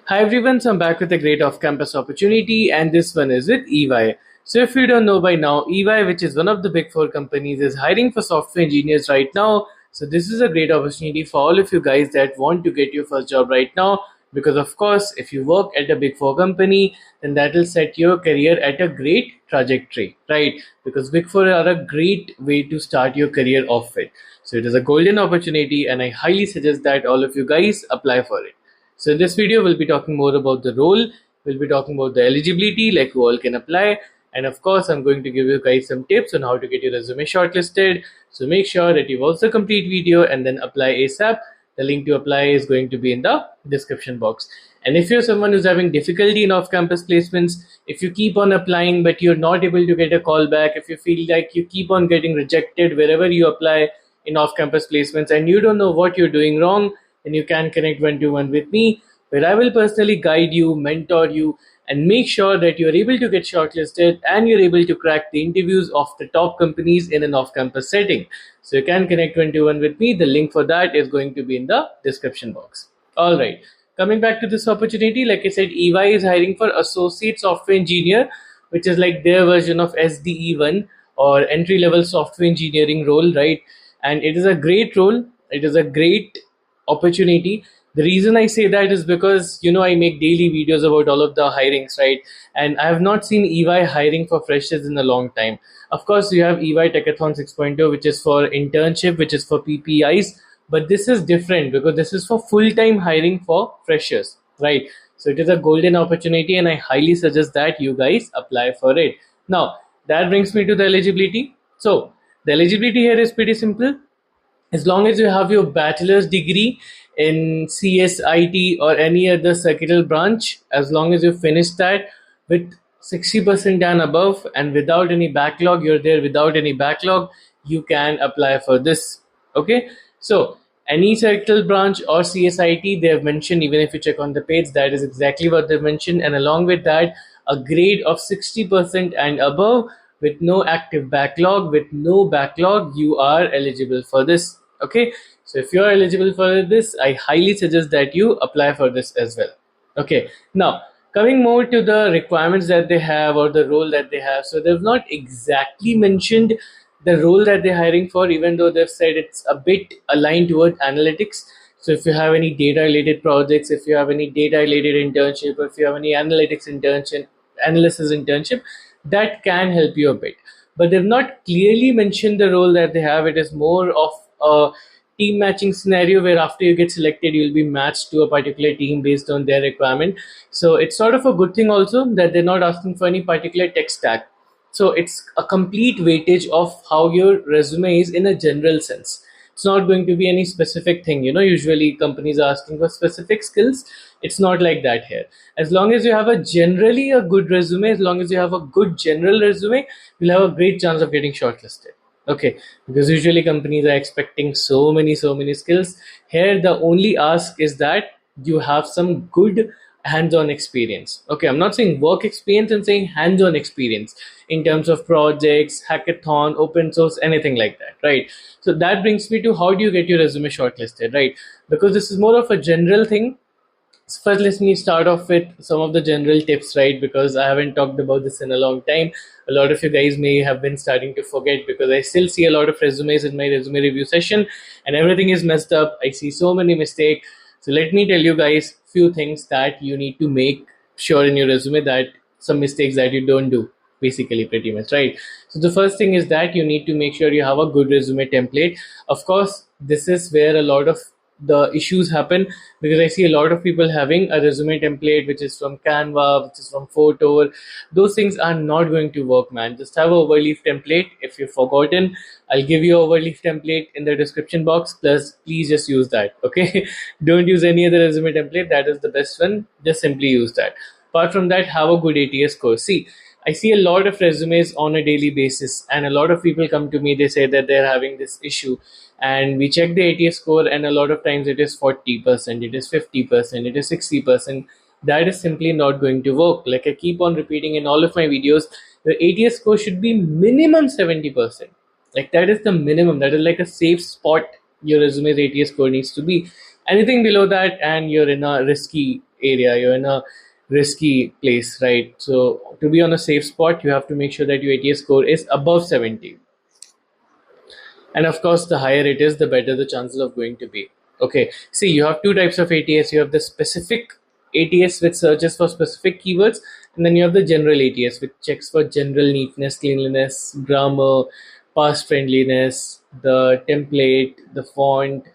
Hi everyone, so I'm back with a great off-campus opportunity, and this one is with EY. So if you don't know by now, EY, which is one of the big four companies, is hiring for software engineers right now. So this is a great opportunity for all of you guys that want to get your first job right now. Because of course, if you work at a big four company, then that will set your career at a great trajectory, right? Because big four are a great way to start your career off with. So it is a golden opportunity, and I highly suggest that all of you guys apply for it. So in this video, we'll be talking more about the role, we'll be talking about the eligibility, like who all can apply, and of course, I'm going to give you guys some tips on how to get your resume shortlisted. So make sure that you watch the complete video and then apply ASAP. The link to apply is going to be in the description box. And if you're someone who's having difficulty in off-campus placements, if you keep on applying but you're not able to get a call back, if you feel like you keep on getting rejected wherever you apply in off-campus placements and you don't know what you're doing wrong, then you can connect one-to-one with me, where I will personally guide you, mentor you, and make sure that you're able to get shortlisted and you're able to crack the interviews of the top companies in an off-campus setting. So you can connect one-to-one with me. The link for that is going to be in the description box. All right. Coming back to this opportunity, like I said, EY is hiring for associate software engineer, which is like their version of SDE1 or entry level software engineering role, right? And it is a great role. It is a great opportunity. The reason I say that is because I make daily videos about all of the hirings, right? And I have not seen EY hiring for freshers in a long time. Of course, you have EY Techathon 6.0, which is for internship, which is for PPIs, but this is different because this is for full-time hiring for freshers, right? So it is a golden opportunity, and I highly suggest that you guys apply for it. Now that brings me to the eligibility. So the eligibility here is pretty simple. As long as you have your bachelor's degree in CSIT or any other circular branch, as long as you finish that with 60% and above and without any backlog, you're there without any backlog, you can apply for this. Okay, so any circular branch or CSIT, they have mentioned, even if you check on the page, that is exactly what they've mentioned. And along with that, a grade of 60% and above with no active backlog, with no backlog, you are eligible for this. Okay, so if you are eligible for this, I highly suggest that you apply for this as well. Okay, now coming more to the requirements that they have or the role that they have. So they've not exactly mentioned the role that they're hiring for, even though they've said it's a bit aligned toward analytics. So if you have any data related projects, if you have any data related internship, if you have any analytics internship, analysis internship, that can help you a bit. But they've not clearly mentioned the role that they have. It is more of a team matching scenario where after you get selected, you'll be matched to a particular team based on their requirement. So it's sort of a good thing also that they're not asking for any particular tech stack. So it's a complete weightage of how your resume is in a general sense. It's not going to be any specific thing. Usually companies are asking for specific skills. It's not like that here. As long as you have generally a good resume, as long as you have a good general resume, you'll have a great chance of getting shortlisted. Okay, because usually companies are expecting so many skills. Here the only ask is that you have some good hands-on experience. Okay, I'm not saying work experience, I'm saying hands-on experience in terms of projects, hackathon, open source, anything like that, right? So that brings me to how do you get your resume shortlisted, right? Because this is more of a general thing. So first, let me start off with some of the general tips, right? Because I haven't talked about this in a long time. A lot of you guys may have been starting to forget because I still see a lot of resumes in my resume review session and everything is messed up. I see so many mistakes. So let me tell you guys few things that you need to make sure in your resume, that some mistakes that you don't do, basically, pretty much, right? So the first thing is that you need to make sure you have a good resume template. Of course, this is where a lot of the issues happen, because I see a lot of people having a resume template which is from Canva, which is from Photo. Those things are not going to work, man. Just have a overleaf template. If you've forgotten, I'll give you a overleaf template in the description box. Plus, please just use that. Okay, don't use any other resume template. That is the best one. Just simply use that. Apart from that, have a good ATS score. See, I see a lot of resumes on a daily basis, and a lot of people come to me. They say that they're having this issue, and we check the ATS score, and a lot of times it is 40%, it is 50%, it is 60%. That is simply not going to work. Like I keep on repeating in all of my videos, the ATS score should be minimum 70%. Like that is the minimum. That is like a safe spot your resume's ATS score needs to be. Anything below that, and you're in a risky area, you're in a risky place, right? So to be on a safe spot, you have to make sure that your ATS score is above 70. And of course, the higher it is, the better the chances of going to be. Okay, see, you have two types of ATS. You have the specific ATS, which searches for specific keywords, and then you have the general ATS, which checks for general neatness, cleanliness, grammar, past friendliness, the template, the font,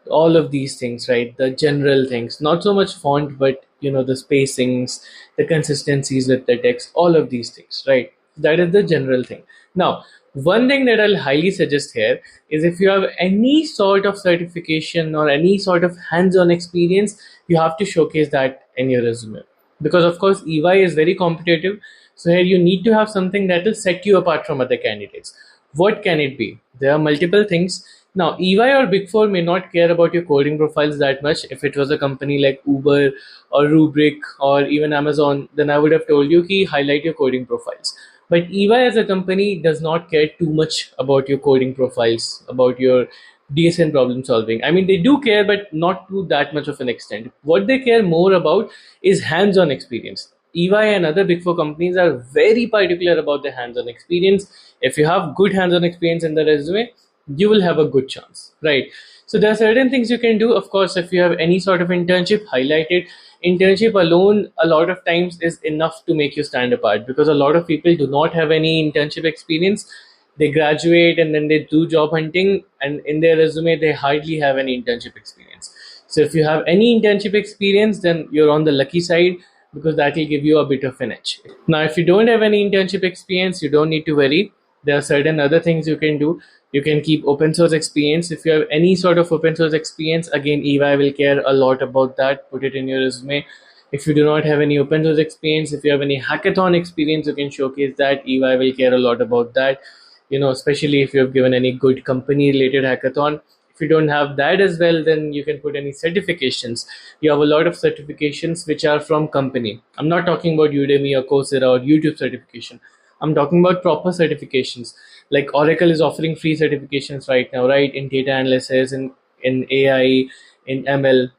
all of these things, right? The general things, not so much font, but the spacings, the consistencies with the text, all of these things, right? That is the general thing. Now, one thing that I'll highly suggest here is, if you have any sort of certification or any sort of hands-on experience, you have to showcase that in your resume, because of course EY is very competitive. So here you need to have something that will set you apart from other candidates. What can it be? There are multiple things. Now, EY or Big Four may not care about your coding profiles that much. If it was a company like Uber or Rubrik or even Amazon, then I would have told you ki highlight your coding profiles. But EY as a company does not care too much about your coding profiles, about your DSN problem solving. I mean, they do care, but not to that much of an extent. What they care more about is hands-on experience. EY and other Big Four companies are very particular about the hands-on experience. If you have good hands-on experience in the resume, you will have a good chance, right? So there are certain things you can do. Of course, if you have any sort of internship, highlight it. Internship alone a lot of times is enough to make you stand apart, because a lot of people do not have any internship experience. They graduate and then they do job hunting, and in their resume they hardly have any internship experience. So if you have any internship experience, then you're on the lucky side, because that will give you a bit of an edge. Now, if you don't have any internship experience, you don't need to worry. There are certain other things you can do. You can keep open source experience. If you have any sort of open source experience, again, EY will care a lot about that. Put it in your resume. If you do not have any open source experience, if you have any hackathon experience, you can showcase that. EY will care a lot about that. Especially if you have given any good company related hackathon. If you don't have that as well, then you can put any certifications. You have a lot of certifications which are from company. I'm not talking about Udemy or Coursera or YouTube certification. I'm talking about proper certifications. Like Oracle is offering free certifications right now, right? In data analysis, in AI, in ML.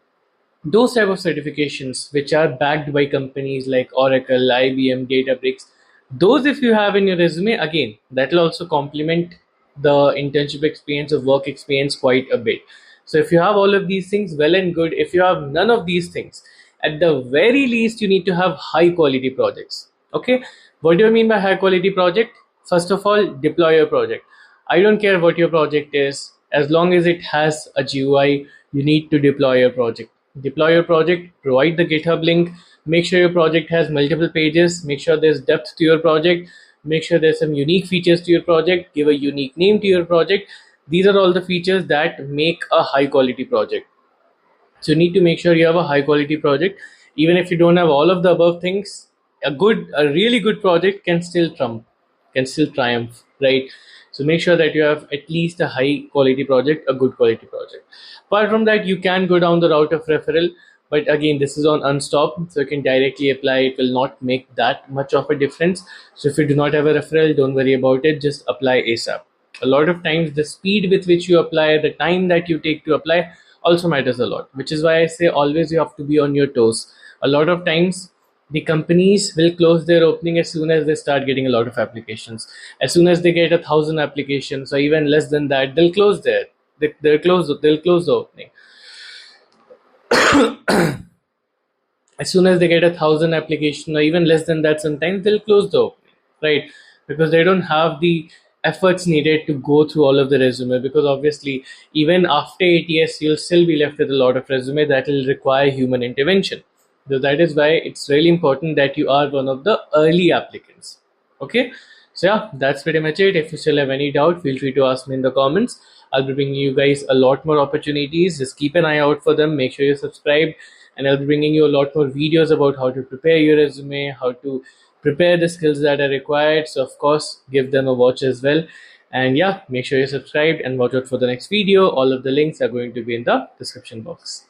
Those type of certifications which are backed by companies like Oracle, IBM, Databricks, those if you have in your resume, again, that will also complement the internship experience or work experience quite a bit. So if you have all of these things, well and good. If you have none of these things, at the very least you need to have high quality projects. Okay, what do I mean by high quality project? First of all, deploy your project. I don't care what your project is, as long as it has a GUI. You need to deploy your project. Deploy your project, provide the GitHub link, make sure your project has multiple pages, make sure there's depth to your project, make sure there's some unique features to your project, give a unique name to your project. These are all the features that make a high quality project. So you need to make sure you have a high quality project. Even if you don't have all of the above things, a really good project can still triumph, right? So make sure that you have at least a high quality project, a good quality project. Apart from that, you can go down the route of referral, but again, this is on unstop, so you can directly apply. It will not make that much of a difference. So if you do not have a referral, don't worry about it. Just apply ASAP. A lot of times, the speed with which you apply, the time that you take to apply, also matters a lot, which is why I say always you have to be on your toes. A lot of times the companies will close their opening as soon as they start getting a lot of applications. As soon as they get 1,000 applications or even less than that, they'll close they'll close the opening. As soon as they get 1,000 applications or even less than that, sometimes they'll close the opening, right? Because they don't have the efforts needed to go through all of the resume, because obviously even after ATS you'll still be left with a lot of resume that will require human intervention. So that is why it's really important that you are one of the early applicants. Okay, so yeah, that's pretty much it. If you still have any doubt, feel free to ask me in the comments. I'll be bringing you guys a lot more opportunities. Just keep an eye out for them. Make sure you're subscribed, and I'll be bringing you a lot more videos about how to prepare your resume, how to prepare the skills that are required. So of course, give them a watch as well. And yeah, make sure you're subscribed and watch out for the next video. All of the links are going to be in the description box.